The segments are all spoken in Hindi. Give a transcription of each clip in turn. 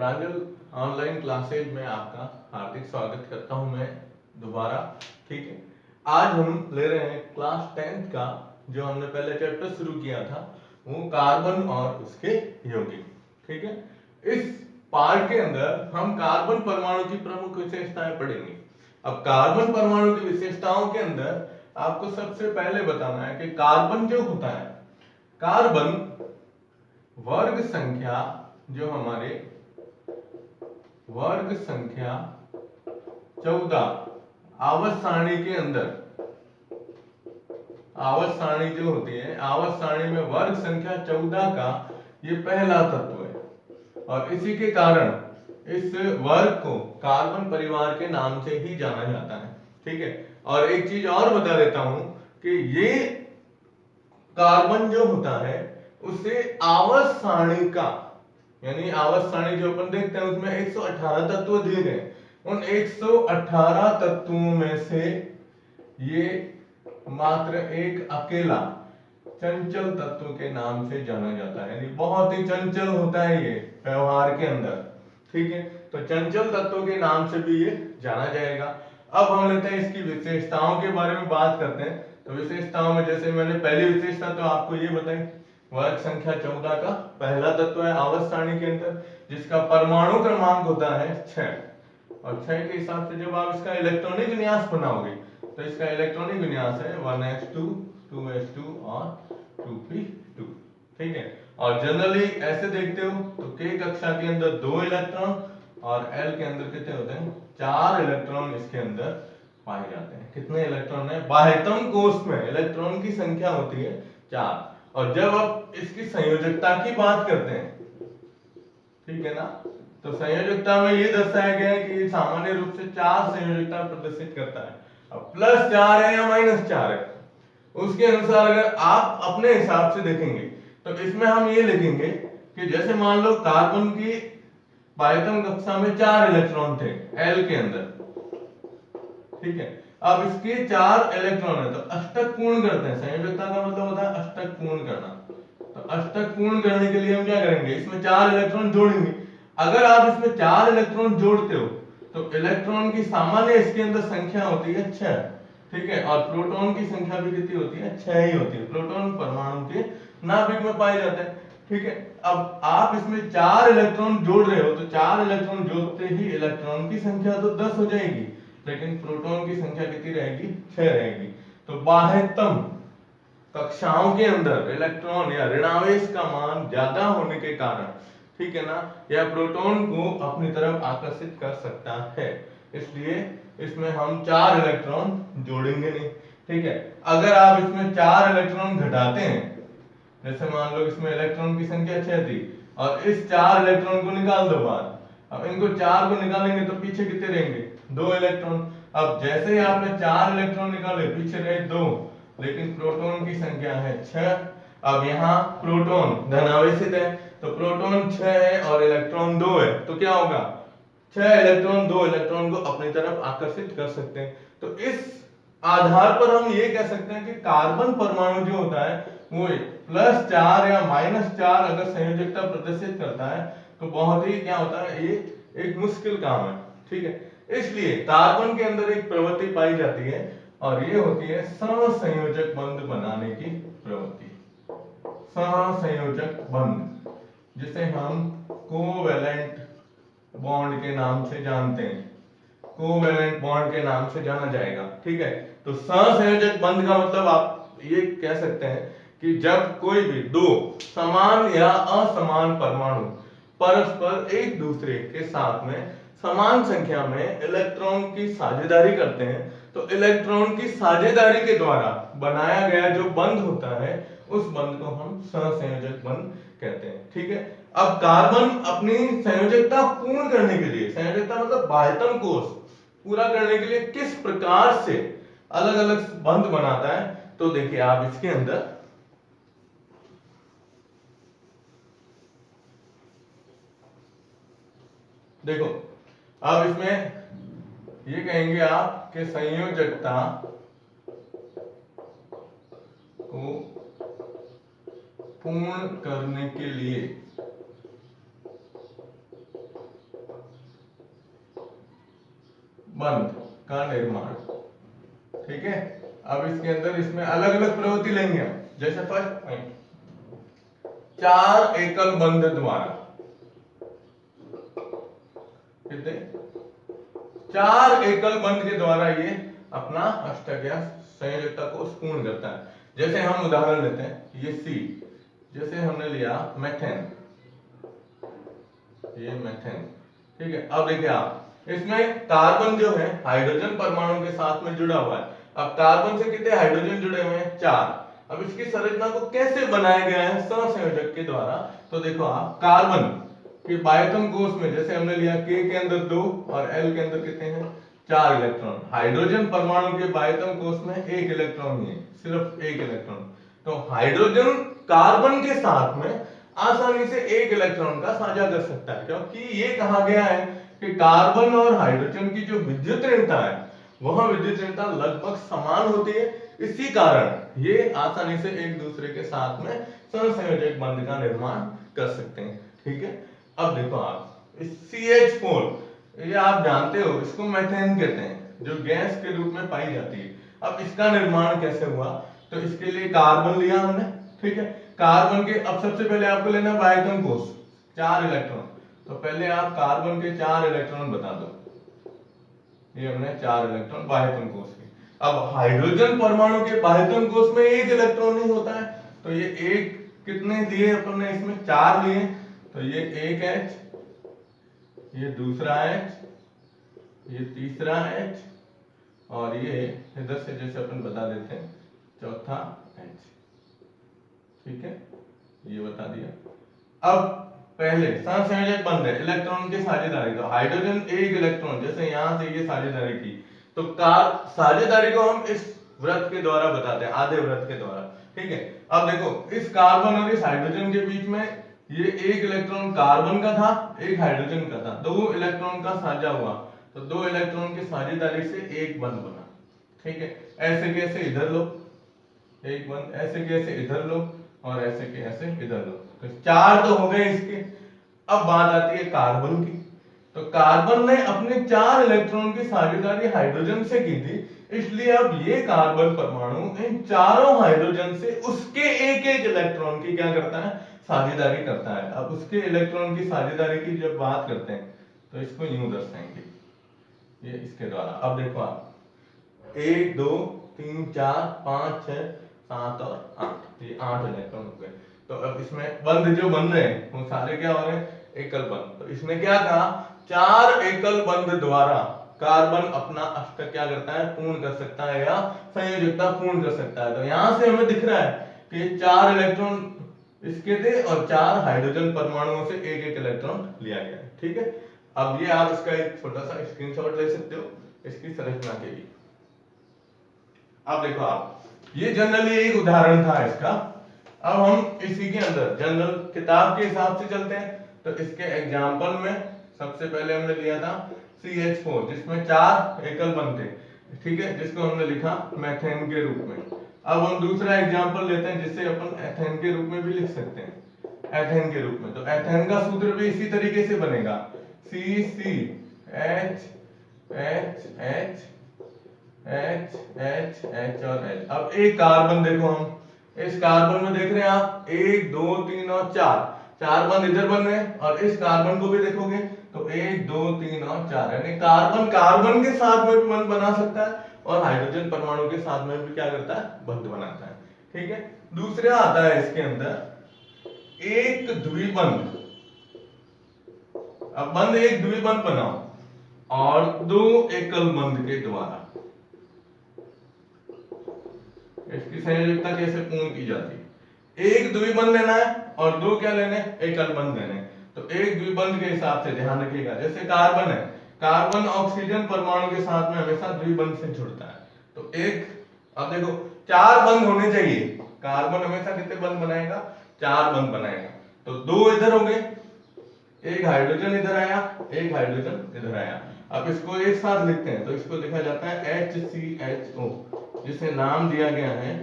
प्रांजल ऑनलाइन क्लासेज में आपका हार्दिक स्वागत करता हूं मैं दोबारा। ठीक है, आज हम ले रहे हैं क्लास 10th का जो हमने पहले चैप्टर शुरू किया था वो कार्बन और उसके यौगिक। ठीक है, इस पार्ट के अंदर हम कार्बन परमाणु की प्रमुख विशेषताएं पढ़ेंगे। अब कार्बन परमाणु की विशेषताओं के अंदर आपको सबसे पहले बताना है कि कार्बन जो होता है, कार्बन वर्ग संख्या जो हमारे वर्ग संख्या 14 आवर्त सारणी के अंदर, आवर्त सारणी जो होती है, आवर्त सारणी में वर्ग संख्या 14 का ये पहला तत्व है और इसी के कारण इस वर्ग को कार्बन परिवार के नाम से ही जाना जाता है। ठीक है, और एक चीज और बता देता हूं कि ये कार्बन जो होता है उसे आवर्त सारणी का, यानी आवर्त सारणी जो अपन देखते हैं उसमें 118 तत्व दिए गए, उन 118 तत्वों में से ये मात्र एक अकेला चंचल तत्व के नाम से जाना जाता है, यानी बहुत ही चंचल होता है ये व्यवहार के अंदर। ठीक है, तो चंचल तत्व के नाम से भी ये जाना जाएगा। अब हम लेते हैं इसकी विशेषताओं के बारे में बात करते हैं। तो विशेषताओं में जैसे मैंने पहली विशेषता तो आपको ये बताई, वर्ग संख्या 14 का पहला तत्व है आवर्त सारणी के अंदर जिसका परमाणु क्रमांक होता है 6 और 6 के हिसाब से जब आप इसका इलेक्ट्रॉनिक विन्यास बनाओगे तो इसका इलेक्ट्रॉनिक विन्यास है 1s2 2s2 और 2p2। ठीक है, और जनरली ऐसे देखते हो तो k कक्षा के अंदर 2 इलेक्ट्रॉन और l के अंदर कितने होते हैं, 4 इलेक्ट्रॉन इसके अंदर पाए जाते हैं। कितने इलेक्ट्रॉन है, बाह्यतम कोष्ठ में इलेक्ट्रॉन की संख्या होती है 4। और जब आप इसकी संयोजकता की बात करते हैं, ठीक है ना, तो संयोजकता में ये दर्शाया गया है कि ये सामान्य रूप से 4 संयोजकता प्रदर्शित करता है। अब +4 है या -4 है उसके अनुसार अगर आप अपने हिसाब से देखेंगे तो इसमें हम ये लिखेंगे कि जैसे मान लो कार्बन की बाह्यतम कक्षा में 4 इलेक्ट्रॉन थे L के अंदर। ठीक है, अब इसके 4 इलेक्ट्रॉन है तो अष्टक पूर्ण करते हैं। संयोजकता का मतलब होता है अष्टक पूर्ण करना। तो अष्टक पूर्ण करने के लिए हम क्या करेंगे, इसमें 4 इलेक्ट्रॉन जोड़ेंगे। अगर आप इसमें 4 इलेक्ट्रॉन जोड़ते हो तो इलेक्ट्रॉन की सामान्य इसके अंदर संख्या होती है 6। ठीक है, और प्रोटॉन की संख्या भी कितनी होती है, 6 ही होती है। प्रोटॉन परमाणु के नाभिक में पाए जाते हैं। ठीक है, अब आप इसमें 4 इलेक्ट्रॉन जोड़ रहे हो तो 4 इलेक्ट्रॉन जोड़ते ही इलेक्ट्रॉन की संख्या तो 10 हो जाएगी, लेकिन प्रोटॉन की संख्या कितनी रहेगी, 6 रहेगी। तो बाह्यतम कक्षाओं के अंदर इलेक्ट्रॉन या ऋणावेश का मान ज्यादा होने के कारण, ठीक है ना, यह प्रोटॉन को अपनी तरफ आकर्षित कर सकता है, इसलिए इसमें हम 4 इलेक्ट्रॉन जोड़ेंगे नहीं। ठीक है, अगर आप इसमें 4 इलेक्ट्रॉन घटाते हैं, जैसे मान लो इसमें इलेक्ट्रॉन की संख्या 6 थी और इस 4 इलेक्ट्रॉन को निकाल दो बाहर, अब इनको 4 को निकालेंगे तो पीछे कितने रहेंगे, 2 इलेक्ट्रॉन। अब जैसे ही आपने 4 इलेक्ट्रॉन निकाले पीछे रहे 2, लेकिन प्रोटॉन की संख्या है 6। अब यहाँ प्रोटॉन धनावेशित है तो प्रोटॉन 6 है और इलेक्ट्रॉन 2 है, तो क्या होगा, 6 इलेक्ट्रॉन 2 इलेक्ट्रॉन को अपनी तरफ आकर्षित कर सकते हैं। तो इस आधार पर हम ये कह सकते हैं कि कार्बन परमाणु जो होता है वो +4 या -4 अगर संयोजकता प्रदर्शित करता है तो बहुत ही क्या होता है, ये एक मुश्किल काम है। ठीक है, इसलिए कार्बन के अंदर एक प्रवृत्ति पाई जाती है और ये होती है सहसंयोजक बंध बनाने की प्रवृत्ति। सहसंयोजक बंध जिसे हम कोवैलेंट बॉन्ड के नाम से जानते हैं, कोवैलेंट बॉन्ड के नाम से जाना जाएगा। ठीक है, तो सहसंयोजक बंध का मतलब आप ये कह सकते हैं कि जब कोई भी दो समान या असमान परमाणु परस्पर एक दूसरे के साथ में समान संख्या में इलेक्ट्रॉन की साझेदारी करते हैं तो इलेक्ट्रॉन की साझेदारी के द्वारा बनाया गया जो बंध होता है उस बंध को हम सहसंयोजक बंध कहते हैं। ठीक है, अब कार्बन अपनी संयोजकता पूर्ण करने के लिए, संयोजकता मतलब बाह्यतम कोष पूरा करने के लिए किस प्रकार से अलग अलग बंध बनाता है, तो देखिए आप इसके अंदर देखो, अब इसमें ये कहेंगे आप कि संयोजकता को पूर्ण करने के लिए बंध का निर्माण। ठीक है, अब इसके अंदर इसमें अलग अलग प्रवृत्ति लेंगे हम। जैसे फर्स्ट पॉइंट, 4 एकल बंध द्वारा, कितने 4 एकल बंध के द्वारा ये अपना अष्टक या संयोजकता को पूर्ण करता है। जैसे हम उदाहरण लेते हैं, ये सी, जैसे हमने लिया मेथेन, ये मेथेन। ठीक है, अब देखिए आप, इसमें कार्बन जो है हाइड्रोजन परमाणु के साथ में जुड़ा हुआ है। अब कार्बन से कितने हाइड्रोजन जुड़े हुए हैं, 4। अब इसकी संरचना को कैसे बनाया गया है, सहसंयोजक के द्वारा। तो देखो आप, कार्बन के बाह्यतम कोश में जैसे हमने लिया K के अंदर 2 और L के अंदर कितने हैं, 4 इलेक्ट्रॉन। हाइड्रोजन परमाणु के बाह्यतम कोश में 1 इलेक्ट्रॉन ही है, सिर्फ 1 इलेक्ट्रॉन। तो हाइड्रोजन कार्बन के साथ में आसानी से 1 इलेक्ट्रॉन का साझा कर सकता है, क्योंकि ये कहा गया है कि कार्बन और हाइड्रोजन की जो विद्युत ऋणता है, वह विद्युत ऋणता लगभग समान होती है। इसी कारण ये आसानी से एक दूसरे के साथ में सहसंयोजक बंध का निर्माण कर सकते हैं। ठीक है, अब देखो आप, CH4, ये आप जानते हो, इसको मेथेन कहते हैं, जो गैस के रूप में पाई जाती है। अब इसका निर्माण कैसे हुआ, तो इसके लिए कार्बन लिया हमने। ठीक है, कार्बन के, अब सबसे पहले आपको लेना बाह्यतम कोश, 4 इलेक्ट्रॉन। तो पहले आप कार्बन के 4 इलेक्ट्रॉन बता दो, ये हमने 4 इलेक्ट्रॉन बाह्यतम कोश के। अब हाइड्रोजन परमाणु के बाह्यतम कोश में 1 इलेक्ट्रॉन ही होता है, तो ये 1 कितने दिए अपन ने, इसमें 4 लिए, तो ये 1 H, ये दूसरा H, ये तीसरा H, और ये इधर से जैसे अपन बता देते हैं चौथा H। ठीक है, ये बता दिया। अब पहले सहसंयोजक बंध है, इलेक्ट्रॉन की साझेदारी। तो हाइड्रोजन 1 इलेक्ट्रॉन, जैसे यहां से ये साझेदारी की, तो साझेदारी को हम इस वृत्त के द्वारा बताते हैं, आधे वृत्त के द्वारा। ठीक है, अब देखो, इस कार्बन और इस हाइड्रोजन के बीच में ये 1 इलेक्ट्रॉन कार्बन का था, 1 हाइड्रोजन का था, 2 इलेक्ट्रॉन का साझा हुआ, तो 2 इलेक्ट्रॉन की साझेदारी से एक बंध बना। ठीक है, ऐसे कैसे इधर लो एक बंध, ऐसे कैसे इधर लो, और ऐसे के ऐसे इधर लो, तो 4 तो हो गए इसके। अब बात आती है कार्बन की। तो कार्बन ने अपने 4 इलेक्ट्रॉन की साझेदारी हाइड्रोजन से की थी, इसलिए अब ये कार्बन परमाणु इन चारों हाइड्रोजन से उसके 1-1 इलेक्ट्रॉन की क्या करता है, साझेदारी करता है। अब उसके इलेक्ट्रॉन की साझेदारी की जब बात करते हैं तो इसको यूं दर्शाएंगे, ये इसके द्वारा। अब देखो आप, 1 2 3 4 5 6 7 और 8, ये 8 इलेक्ट्रॉन हो गए। तो अब इसमें बंध जो बन रहे हैं वो सारे क्या हो रहे हैं, एकल बंध। तो इसने क्या कहा, 4 एकल बंध द्वारा कार्बन अपना अष्टक क्या करता है, पूर्ण कर सकता है, या संयोजकता पूर्ण कर सकता है। तो यहां से हमें दिख रहा है कि 4 इलेक्ट्रॉन इसके थे और 4 हाइड्रोजन परमाणुओं से 1-1 इलेक्ट्रॉन लिया गया है। ठीक है, अब ये आप इसका एक छोटा सा स्क्रीनशॉट ले सकते हो इसकी संरचना के लिए। अब देखो आप, ये जनरली एक उदाहरण था इसका। अब हम इसी के अंदर जनरल किताब के हिसाब से चलते हैं। तो इसके एग्जाम्पल में सबसे पहले हमने लिया था CH4, जिसमें 4 एकल बंध थे। ठीक है, जिसको हमने लिखा मेथेन के रूप में। अब हम दूसरा एग्जाम्पल लेते हैं जिससे अपन एथेन के रूप में भी लिख सकते हैं, एथेन के रूप में। तो एथेन का सूत्र भी इसी तरीके से बनेगा, CH H H H H और H। अब एक कार्बन देखो, हम इस कार्बन में देख रहे हैं आप 1 2 3 और 4 बंध इधर बन रहे हैं, और इस कार्बन को भी देखोगे तो 1 2 3 और 4, यानी कार्बन कार्बन के साथ में भी बंध बना सकता है और हाइड्रोजन परमाणु के साथ में भी क्या करता है, बंध बनाता है। ठीक है, दूसरा आता है इसके अंदर एक द्विबंध। अब बंध एक द्विबंध बनाओ और 2 एकल बंध के द्वारा इसकी संयोजकता कैसे पूर्ण की जाती है। एक द्विबंध लेना है और 2 क्या लेने, एकल बंध लेने। तो एक द्विबंध के हिसाब से ध्यान रखिएगा, जैसे कार्बन है, कार्बन ऑक्सीजन परमाणु के साथ में हमेशा द्विबंध से जुड़ता है। तो एक, अब देखो 4 बंध होने चाहिए, कार्बन हमेशा कितने बंध बनाएगा, 4 बंध बनाएगा। तो 2 इधर हो गए, एक हाइड्रोजन इधर आया, एक हाइड्रोजन इधर आया। अब इसको एक साथ लिखते हैं, तो इसको लिखा जाता है HCHO, जिसे नाम दिया गया है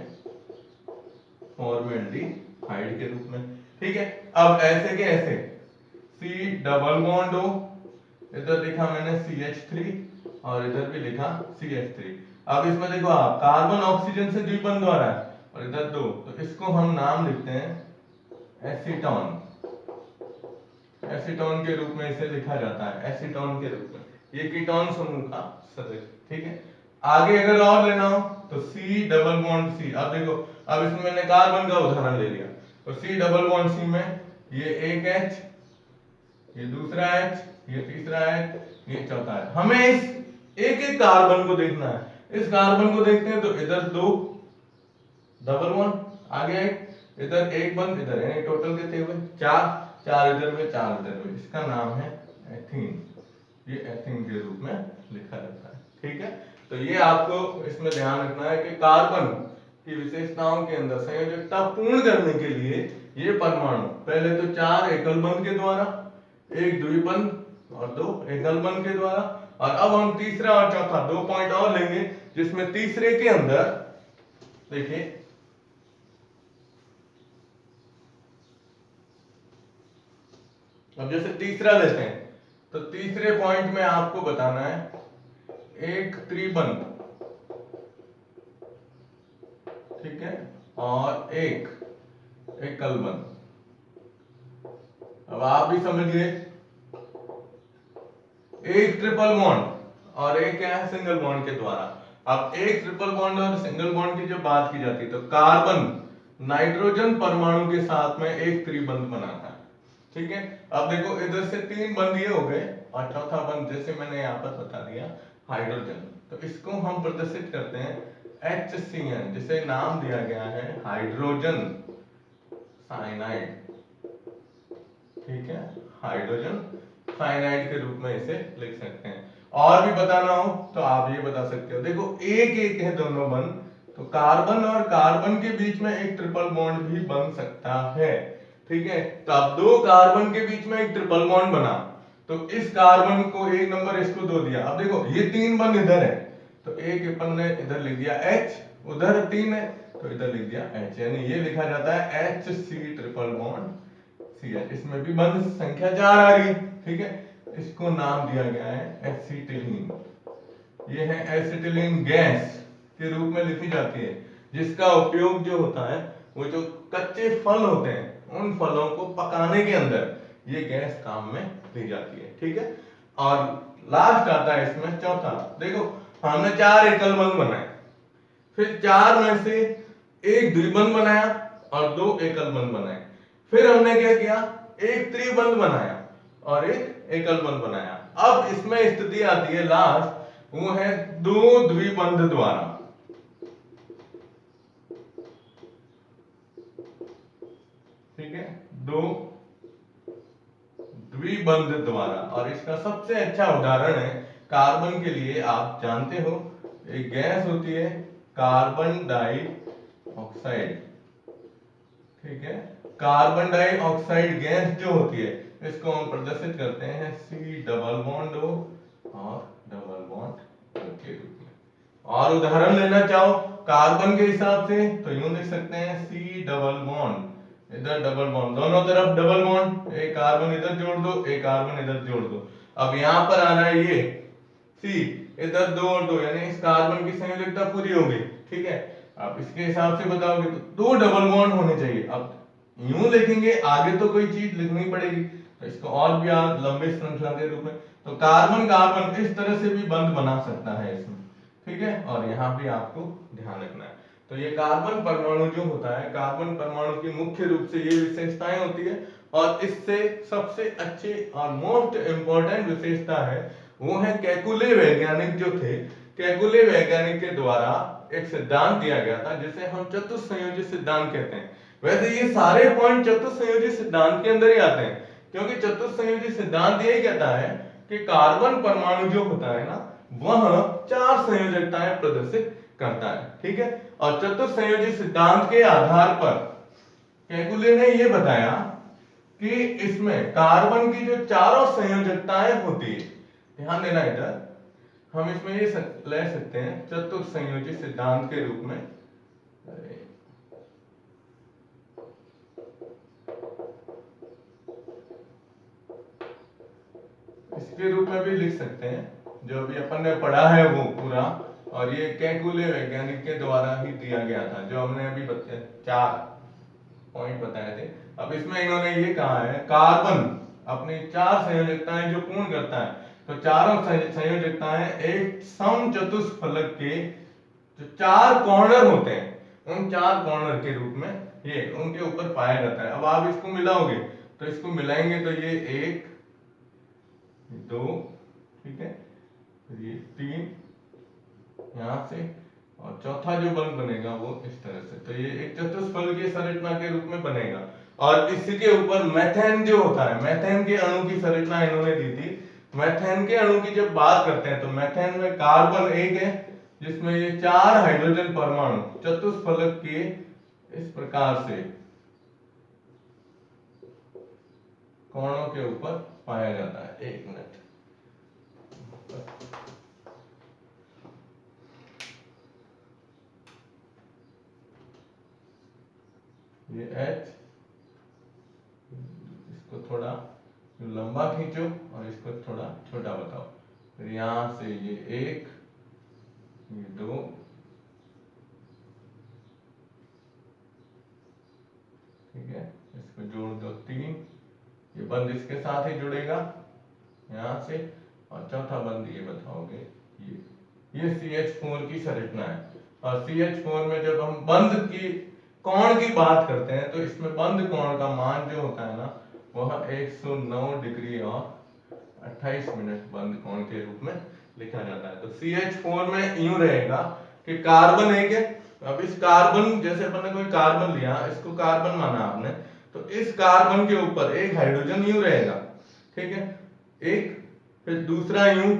फॉर्मेल्डिहाइड के रूप में। ठीक है, अब ऐसे के ऐसे C डबल बॉन्ड O, इधर लिखा मैंने CH3 और इधर भी लिखा CH3। अब इसमें देखो आप कार्बन ऑक्सीजन से द्विबंध हो रहा है और इधर 2, तो इसको हम नाम लिखते हैं एसीटोन। एसीटोन के रूप में इसे लिखा जाता है, एसीटोन के रूप में। ये कीटोन समूह का सदस्य, ठीक है। आगे अगर और लेना हो तो C डबल बॉन्ड C। अब देखो, अब इसमें मैंने कार्बन का उदाहरण ले लिया, तो C डबल बॉन्ड C में ये एक H, ये दूसरा H, ये तीसरा H, ये चौथा H। हमें इस एक एक कार्बन को देखना है। इस कार्बन को देखते हैं तो इधर 2 डबल बॉन्ड, आगे इधर एक बंद, इधर यानी टोटल कितने हुए 4, 4 इधर में 4 इधर में। इसका नाम है एथीन। ये एथीन के रूप में लिखा जाता है, ठीक है। तो ये आपको इसमें ध्यान रखना है कि कार्बन की विशेषताओं के अंदर संयोजकता पूर्ण करने के लिए ये परमाणु पहले तो 4 एकल बंध के द्वारा, 1 द्विबंध और 2 एकल बंध के द्वारा, और अब हम तीसरा और चौथा 2 पॉइंट और लेंगे, जिसमें तीसरे के अंदर देखिए अब जैसे तीसरा लेते हैं तो तीसरे पॉइंट में आपको बताना है एक त्रिबंध, ठीक है, और एक एकल बंध। अब आप भी समझिए, एक ट्रिपल बॉन्ड और एक क्या है सिंगल बॉन्ड के द्वारा। अब एक ट्रिपल बॉन्ड और सिंगल बॉन्ड की जब बात की जाती है तो कार्बन नाइट्रोजन परमाणु के साथ में एक त्रिबंध बनाता है, ठीक है। अब देखो इधर से 3 बंध ये हो गए और चौथा बंध जैसे मैंने यहाँ पर बता दिया हाइड्रोजन, तो इसको हम प्रदर्शित करते हैं HCN, जिसे नाम दिया गया है हाइड्रोजन साइनाइड, ठीक है, हाइड्रोजन साइनाइड के रूप में इसे लिख सकते हैं। और भी बताना हो तो आप ये बता सकते हो, देखो एक एक है दोनों बंध, तो कार्बन और कार्बन के बीच में एक ट्रिपल बॉन्ड भी बन सकता है, ठीक है। तो अब 2 कार्बन के बीच में एक ट्रिपल बॉन्ड बना, तो इस कार्बन को 1 नंबर, इसको 2 दिया। अब देखो ये 3 बंध इधर है, तो एक अपन ने इधर लिख दिया H, उधर 3 है तो इधर लिख दिया H, यानी ये लिखा जाता है HC ट्रिपल बॉन्ड CH। इसमें भी बंध संख्या 4 आ रही है, ठीक है। इसको नाम दिया गया है एसिटिलीन। ये है एसिटिलीन गैस के रूप में लिखी जाती है, जिसका उपयोग जो होता है वो जो कच्चे फल होते हैं उन फलों को पकाने के अंदर ये गैस काम में ली जाती है, ठीक है। और लास्ट आता है इसमें चौथा, देखो हमने 4 एकल बंध बनाए, फिर 4 में से एक द्विबंध बनाया और 2 एकल बंध बनाए, फिर हमने क्या किया एक त्रिबंध बनाया और एक एकल बंध बनाया। अब इसमें स्थिति आती है लास्ट, वो है 2 द्विबंध द्वारा, ठीक है, 2 द्विबंध द्वारा। और इसका सबसे अच्छा उदाहरण है कार्बन के लिए, आप जानते हो एक गैस होती है कार्बन डाइऑक्साइड, ठीक है। कार्बन डाइऑक्साइड गैस जो होती है इसको हम प्रदर्शित करते हैं C डबल बॉन्ड O और डबल बॉन्ड O के रूप में। और उदाहरण लेना चाहो कार्बन के हिसाब से तो यूं लिख सकते हैं C डबल बॉन्ड, इधर डबल बॉन्ड, दोनों तरफ डबल बॉन्ड, एक कार्बन इधर जोड़ दो, एक कार्बन इधर जोड़ दो। अब यहां पर आ रहा है ये C, इधर 2 और 2, यानी इस कार्बन की संयोजकता पूरी हो गई, ठीक है। अब इसके हिसाब से बताओगे तो 2 डबल बॉन्ड होने चाहिए। अब यूं लिखेंगे, आगे तो कोई चीज लिखनी पड़ेगी, तो इसको और भी आप लंबे श्रृंखला के रूप में, तो कार्बन कार्बन इस तरह से भी बंध बना सकता है इसमें, ठीक है। और यहाँ भी आपको ध्यान रखना है। तो ये कार्बन परमाणु जो होता है, कार्बन परमाणु की मुख्य रूप से ये विशेषताएं होती है, और इससे सबसे अच्छी और मोस्ट इंपॉर्टेंट विशेषता है वो है कैकुले वैज्ञानिक जो थे, कैकुले वैज्ञानिक के द्वारा एक सिद्धांत दिया गया था जिसे हम चतुस्संयोजी सिद्धांत कहते हैं। वैसे ये सारे पॉइंट चतुस्संयोजी सिद्धांत के अंदर ही आते हैं, क्योंकि चतुस्संयोजी सिद्धांत यही कहता है कि कार्बन परमाणु जो होता है ना वह 4 संयोजकताएं प्रदर्शित करता है, ठीक है। और चतुस्संयोजी सिद्धांत के आधार पर कैकुले ने यह बताया कि इसमें कार्बन की जो चारों संयोजकताएं होती है, ध्यान देना इधर, हम इसमें ये ले सकते हैं चतुस्संयोजी सिद्धांत के रूप में, इसके रूप में भी लिख सकते हैं जो अभी अपन ने पढ़ा है वो पूरा, और ये केकुले वैज्ञानिक के द्वारा ही दिया गया था, जो हमने अभी 4 पॉइंट बताए थे। अब इसमें इन्होंने ये कहा है कार्बन अपनी 4 संयोजकताएं जो पूर्ण करता है, तो चारों संयोजकताएं एक समचतुष्फलक के जो 4 कॉर्नर होते हैं, उन 4 कॉर्नर के रूप में ये उनके ऊपर पाया जाता है। अब आप इसको मिलाओगे तो इसको मिलाएंगे तो ये 1 2, ठीक है, ये 3 यहां से, और चौथा जो बंद बनेगा वो इस तरह से, तो ये एक चतुष्फलकीय संरचना के रूप में बनेगा। और इसके ऊपर मेथेन जो होता है, मेथेन के अणु की संरचना इन्होंने दी थी। मेथेन के अणु की जब बात करते हैं तो मेथेन में कार्बन 1 है, जिसमें ये 4 हाइड्रोजन परमाणु चतुष्फलक के इस प्रकार से कोणों के ऊपर पाया जाता है। 1 मिनट, ये H, इसको थोड़ा लंबा खींचो और इसको थोड़ा छोटा बताओ। फिर यहां से ये 1, ये 2, ठीक है, इसको जोड़ दो 3, ये बंद इसके साथ ही जुड़ेगा यहां से, और चौथा बंद ये बताओगे ये CH4 की संरचना है। और CH4 में जब हम बंद की कोण की बात करते हैं तो इसमें बंद कोण का मान जो होता है ना वह 109 डिग्री और 28 मिनट बंद कोण के रूप में लिखा जाता है। तो CH4 में यूं रहेगा कि कार्बन 1 है। अब इस कार्बन, जैसे अपन ने कोई कार्बन लिया, इसको कार्बन माना आपने, तो इस कार्बन के ऊपर एक हाइड्रोजन यूं रहेगा, ठीक है, एक, फिर दूसरा यूं,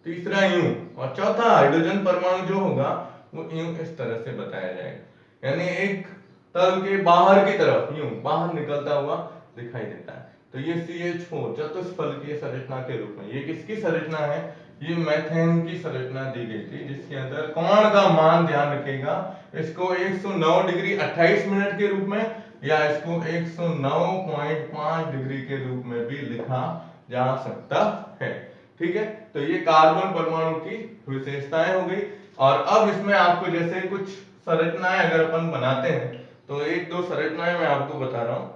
तीसरा यूं, और चौथा हाइड्रोजन परमाणु जो होगा वो यूं इस तरह से बताया जाएगा, यानी एक तल के बाहर की तरफ यूं बाहर निकलता हुआ दिखाई देता है। तो ये CH4 चतुष्फलकीय संरचना के रूप में, ये किसकी संरचना है, ये मेथेन की संरचना दी गई थी, जिसके अंदर कोण का मान ध्यान रखेगा, इसको 109 डिग्री 28 मिनट के रूप में या इसको 109.5 डिग्री के रूप में भी लिखा जा सकता है, ठीक है। तो ये कार्बन परमाणु की विशेषताएं हो गई। और अब इसमें आपको जैसे कुछ संरचनाएं अगर अपन बनाते हैं तो 1-2 संरचनाएं मैं आपको बता रहा हूं,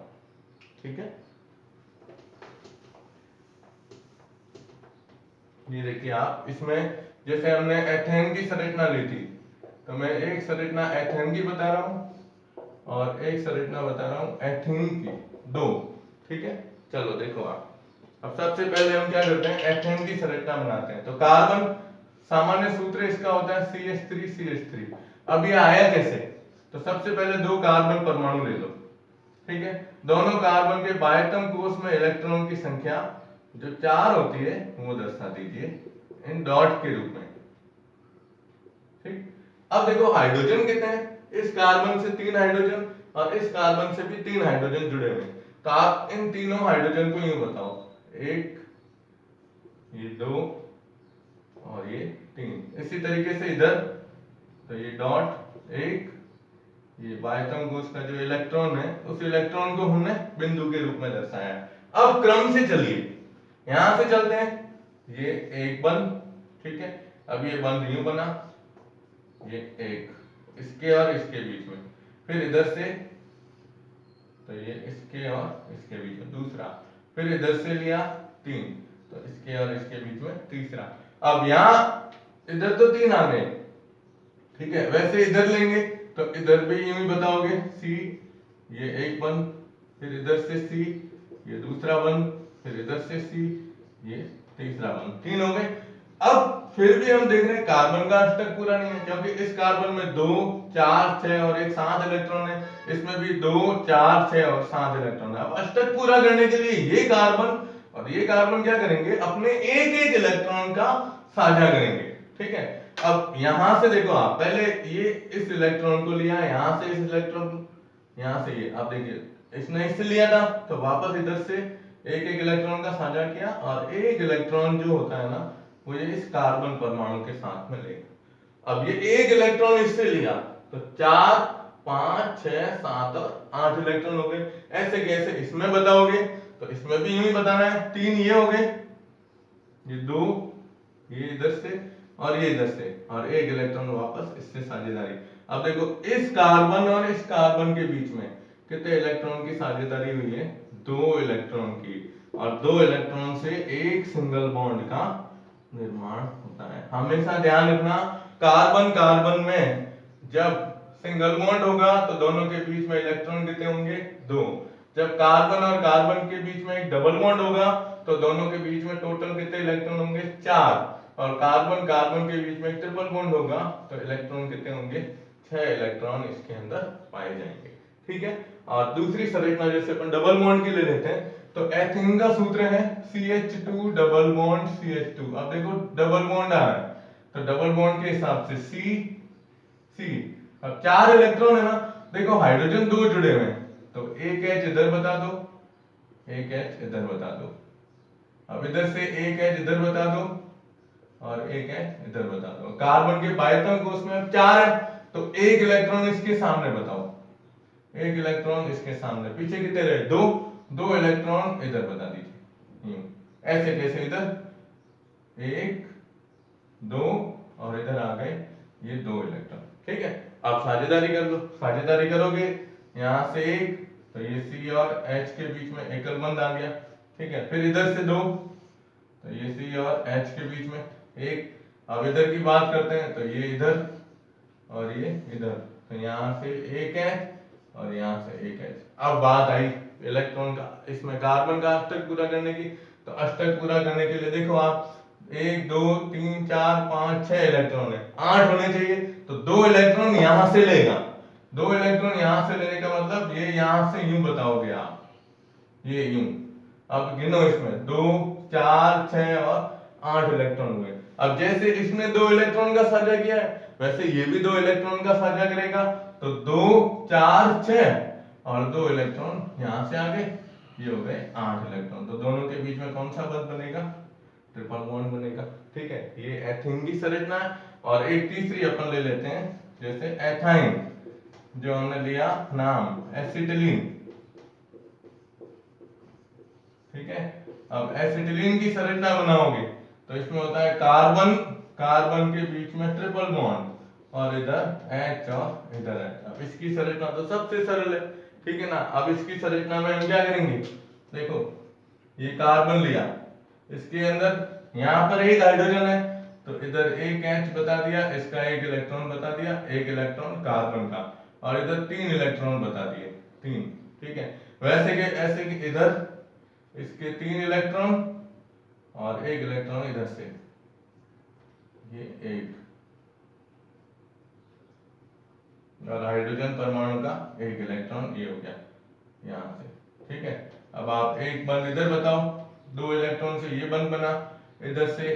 ठीक है। ये देखिए आप, इसमें जैसे हमने एथेन की संरचना ली थी, तो मैं एक संरचना एथेन की बता रहा हूं और एक संरचना बता रहा हूं एथीन की, 2, ठीक है। चलो देखो आप, अब सबसे पहले हम क्या करते हैं, एथेन की संरचना बनाते हैं। तो कार्बन, सामान्य सूत्र इसका होता है CH3CH3। अब ये आया कैसे, तो सबसे पहले 2 कार्बन परमाणु ले लो, ठीक है, दोनों कार्बन के बाह्यतम कोष में इलेक्ट्रॉन की संख्या जो 4 होती है वो दर्शा दीजिए इन डॉट के रूप में, ठीक। अब देखो हाइड्रोजन कितने हैं, इस कार्बन से 3 हाइड्रोजन और इस कार्बन से भी 3 हाइड्रोजन जुड़े हुए हैं। तो आप इन तीनों हाइड्रोजन को यूं बताओ, 1, ये 2 और ये 3। इसी तरीके से इधर, तो ये डॉट 1, ये बाह्यतम कोष का जो इलेक्ट्रॉन है उस इलेक्ट्रॉन को हमने बिंदु के रूप में दर्शाया। अब क्रम से चलिए, यहां से चलते हैं, ये एक बंद, ठीक है, अब ये बंद यूं बना, ये एक, इसके और इसके बीच में, फिर इधर से, तो ये इसके और इसके बीच में दूसरा, फिर इधर से लिया 3, तो इसके और इसके बीच में तीसरा। अब यहां इधर तो 3 आ गए, ठीक है, वैसे इधर लेंगे तो इधर भी यूं ही बताओगे, C, ये एक बंद, फिर इधर से C, ये दूसरा बंद, फिर इधर से C, ये तीसरा बंद, 3 हो गए। अब फिर भी हम देख रहे हैं कार्बन का अष्टक पूरा नहीं है, क्योंकि इस कार्बन में 2, 4, 6 और एक 7 इलेक्ट्रॉन है, इसमें भी 2, 4, 6 और 7 इलेक्ट्रॉन है। अब अष्टक पूरा करने के लिए ये कार्बन और ये कार्बन क्या करेंगे, अपने एक इलेक्ट्रॉन का साझा करेंगे, ठीक है। अब यहां से देखो आप, पहले ये इस इलेक्ट्रॉन को लिया, यहां से इस इलेक्ट्रॉन को, यहां से ये, आप देखिए इसने इससे लिया था तो वापस इधर से एक इलेक्ट्रॉन का साझा किया, और एक इलेक्ट्रॉन जो होता है ना वो ये इस कार्बन परमाणु के साथ में लेगा। अब ये एक इलेक्ट्रॉन इससे लिया तो 4, 5, 6, 7 और 8 इलेक्ट्रॉन हो गए। ऐसे कैसे इसमें बताओगे, तो इसमें भी यूं ही बताना है, 3 ये हो गए, ये 2, ये इधर से और ये इधर से, और एक इलेक्ट्रॉन वापस इससे साझेदारी। अब देखो इस कार्बन और इस कार्बन के बीच में कितने इलेक्ट्रॉन की साझेदारी हुई है, 2 इलेक्ट्रॉन की, और 2 इलेक्ट्रॉन से एक सिंगल बॉन्ड का निर्माण होता है। हमेशा ध्यान रखना, कार्बन कार्बन में जब सिंगल बॉन्ड होगा तो दोनों के बीच में इलेक्ट्रॉन कितने होंगे, 2। जब कार्बन और कार्बन के बीच में एक डबल बॉन्ड होगा तो दोनों के बीच में टोटल कितने इलेक्ट्रॉन होंगे, 4। और कार्बन कार्बन के बीच में एक ट्रिपल बॉन्ड होगा तो इलेक्ट्रॉन कितने होंगे, 6 इलेक्ट्रॉन इसके अंदर पाए जाएंगे। ठीक है। और दूसरी संरचना जैसे अपन डबल बॉन्ड की ले लेते हैं, तो एथिन का सूत्र है CH2 डबल बॉन्ड CH2। अब देखो डबल बॉन्ड आ रहा है तो डबल बॉन्ड के हिसाब से C। अब 4 इलेक्ट्रॉन है ना, देखो हाइड्रोजन 2 जुड़े हुए हैं तो एक H इधर बता दो, एक H इधर बता दो। अब इधर से एक H इधर बता दो और एक H इधर बता दो। कार्बन के बाह्यतम कोश में अब 4 है तो एक इलेक्ट्रॉन इसके सामने बताओ, एक इलेक्ट्रॉन इसके सामने, पीछे कितने रहे, 2 इलेक्ट्रॉन इधर बता दीजिए। ऐसे कैसे, इधर 1 2 और इधर आ गए ये 2 इलेक्ट्रॉन। ठीक है। आप साझेदारी कर लो, साझेदारी करोगे यहां से एक तो ये C और H के बीच में एकल बंध आ गया। ठीक है। फिर इधर से 2 तो ये C और H के बीच में एक। अब इधर की बात करते हैं तो ये इधर और ये इधर, तो यहाँ से एक H और यहाँ से एक H। अब बात आई इलेक्ट्रॉन का, इसमें कार्बन का अष्टक पूरा करने की। तो अष्टक पूरा करने के लिए देखो आप 1 2 3 4 5 6 इलेक्ट्रॉन है, 8 होने चाहिए तो 2 इलेक्ट्रॉन यहां से लेगा। 2 इलेक्ट्रॉन यहां से लेने का मतलब ये यहां से यूं बताओगे आप, ये यूं। अब गिनो इसमें 2 4 6 और 8 इलेक्ट्रॉन हुए। अब जैसे इसने 2 इलेक्ट्रॉन का साझा किया है वैसे ये भी 2 इलेक्ट्रॉन का साझा करेगा, तो 2 4 6 और 2 इलेक्ट्रॉन यहां से आ गए, ये हो गए 8 इलेक्ट्रॉन। तो दोनों के बीच में कौन सा बंध बनेगा, ट्रिपल बॉन्ड बनेगा। ठीक है। ये एथिन की संरचना है। और एक तीसरी अपन ले लेते हैं जैसे एथाइन, जो हमने लिया नाम एसिटिलीन। ठीक है। अब एसिटिलीन की संरचना बनाओगे तो इसमें होता है कार्बन कार्बन के बीच में ट्रिपल बॉन्ड और इधर H और इधर H। अब इसकी संरचना तो सबसे सरल है। ठीक है ना। अब इसकी संरचना में हम क्या करेंगे, देखो ये कार्बन लिया, इसके अंदर यहाँ पर एक हाइड्रोजन है तो इधर एक H बता दिया, इसका एक इलेक्ट्रॉन बता दिया, एक इलेक्ट्रॉन कार्बन का, और इधर 3 इलेक्ट्रॉन बता दिए, 3। ठीक है। वैसे के ऐसे कि इधर इसके 3 इलेक्ट्रॉन और एक इलेक्ट्रॉन इधर से, ये एक, और हाइड्रोजन परमाणु का एक इलेक्ट्रॉन ये हो गया यहां से। ठीक है। अब आप एक बंध इधर बताओ, 2 इलेक्ट्रॉन से ये बंध बना, इधर से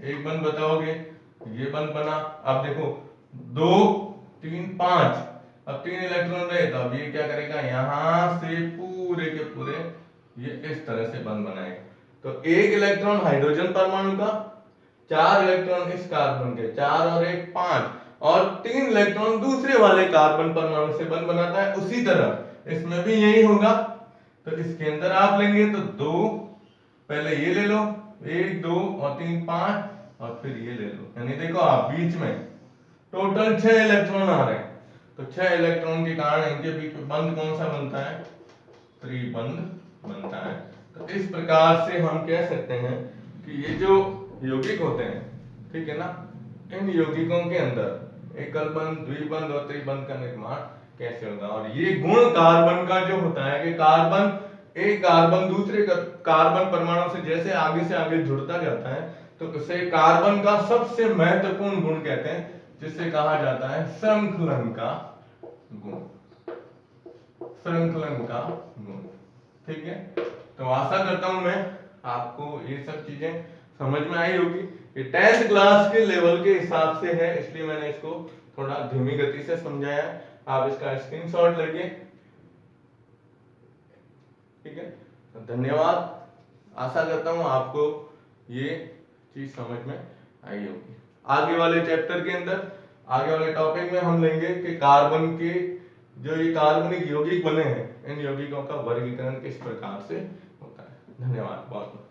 एक बंध बताओगे ये बंध बना। अब देखो 2 3 5, अब 3 इलेक्ट्रॉन रहे तो अब ये क्या करेगा, यहां से पूरे के पूरे ये इस तरह से बंध बनाएगा। तो एक इलेक्ट्रॉन हाइड्रोजन परमाणु का, 4 इलेक्ट्रॉन इस कार्बन के, 4 और 1 5, और 3 इलेक्ट्रॉन दूसरे वाले कार्बन परमाणु से बंध बनाता है। उसी तरह इसमें भी यही होगा। तो इसके अंदर आप लेंगे तो 2, पहले ये ले लो 1 2 और 3 5, और फिर ये ले लो, यानी देखो आप बीच में टोटल 6 इलेक्ट्रॉन आ रहे हैं। तो 6 इलेक्ट्रॉन के कारण इनके बीच में बंध कौन सा बनता है, त्रिबंध बनता है। तो इस प्रकार से हम कह सकते हैं कि ये जो यौगिक होते हैं, ठीक है ना, इन यौगिकों के अंदर एकल बंध, द्विबंध और त्रिबंध का निर्माण कैसे होगा। और ये गुण कार्बन का जो होता है कि कार्बन, एक कार्बन दूसरे कार्बन परमाणु से जैसे आगे से आगे जुड़ता जाता है तो उसे कार्बन का सबसे महत्वपूर्ण गुण कहते हैं, जिसे कहा जाता है श्रृंखलन का गुण, श्रृंखलन का गुण। ठीक है। तो आशा करता हूं मैं आपको ये सब चीजें समझ में आई होगी। ये 10th क्लास के लेवल के हिसाब से है, इसलिए मैंने इसको थोड़ा धीमी गति से समझाया। आप इसका स्क्रीनशॉट लेंगे। ठीक है। तो धन्यवाद। आशा करता हूं आपको ये चीज समझ में आई होगी। आगे वाले चैप्टर के अंदर, आगे वाले टॉपिक में हम लेंगे कि कार्बन के जो ये कार्बनिक यौगिक बने हैं, इन यौगिकों का वर्गीकरण किस प्रकार से होता है। धन्यवाद बहुत बहुत।